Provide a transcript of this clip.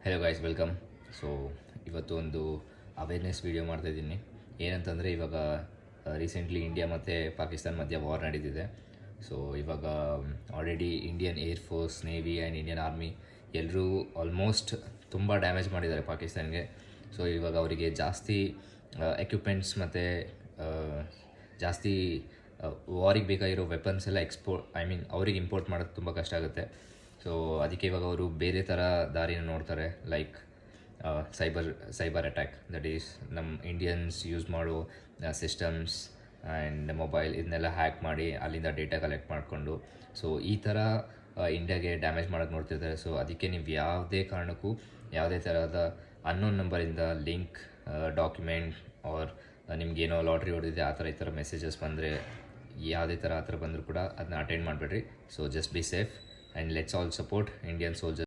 Hello guys, welcome. So ಇವತ್ತು ಒಂದು awareness video ಮಾಡ್ತಾಯಿದ್ದೀನಿ. ಏನಂತಂದರೆ ಇವಾಗ ರೀಸೆಂಟ್ಲಿ ಇಂಡಿಯಾ ಮತ್ತು ಪಾಕಿಸ್ತಾನ ಮಧ್ಯೆ ವಾರ್ ನಡೀತಿದೆ. ಸೊ ಇವಾಗ already Indian air force, navy and Indian army ಎಲ್ಲರೂ ಆಲ್ಮೋಸ್ಟ್ ತುಂಬ ಡ್ಯಾಮೇಜ್ ಮಾಡಿದ್ದಾರೆ ಪಾಕಿಸ್ತಾನ್ಗೆ. ಸೊ ಇವಾಗ ಅವರಿಗೆ ಜಾಸ್ತಿ ಎಕ್ವಿಪ್ಮೆಂಟ್ಸ್ ಮತ್ತು ಜಾಸ್ತಿ ವಾರಿಗೆ ಬೇಕಾಗಿರೋ ವೆಪನ್ಸ್ ಎಲ್ಲ ಅವ್ರಿಗೆ ಇಂಪೋರ್ಟ್ ಮಾಡೋದು ತುಂಬ ಕಷ್ಟ ಆಗುತ್ತೆ. ಸೊ ಅದಕ್ಕೆ ಇವಾಗ ಅವರು ಬೇರೆ ಥರ ದಾರಿನ ನೋಡ್ತಾರೆ, like cyber attack. That is ನಮ್ಮ ಇಂಡಿಯನ್ಸ್ ಯೂಸ್ ಮಾಡೋ ಸಿಸ್ಟಮ್ಸ್ ಆ್ಯಂಡ್ ಮೊಬೈಲ್ ಇದನ್ನೆಲ್ಲ ಹ್ಯಾಕ್ ಮಾಡಿ ಅಲ್ಲಿಂದ ಡೇಟಾ ಕಲೆಕ್ಟ್ ಮಾಡಿಕೊಂಡು ಸೊ ಈ ಥರ ಇಂಡಿಯಾಗೆ ಡ್ಯಾಮೇಜ್ ಮಾಡೋಕ್ಕೆ ನೋಡ್ತಿರ್ತಾರೆ. ಸೊ ಅದಕ್ಕೆ ನೀವು ಯಾವುದೇ ಕಾರಣಕ್ಕೂ ಯಾವುದೇ ಥರದ ಅನ್ನೋನ್ ನಂಬರಿಂದ ಲಿಂಕ್, ಡಾಕ್ಯುಮೆಂಟ್ ಆರ್ ನಿಮಗೇನೋ ಲಾಟ್ರಿ ಹೊಡೆದಿದೆ ಆ ಥರ ಈ ಥರ ಮೆಸೇಜಸ್ ಬಂದರೆ, ಯಾವುದೇ ಥರ ಆ ಥರ ಬಂದರೂ ಕೂಡ ಅದನ್ನ ಅಟೆಂಡ್ ಮಾಡಬೇಡ್ರಿ. So just be safe and let's all support Indian soldiers.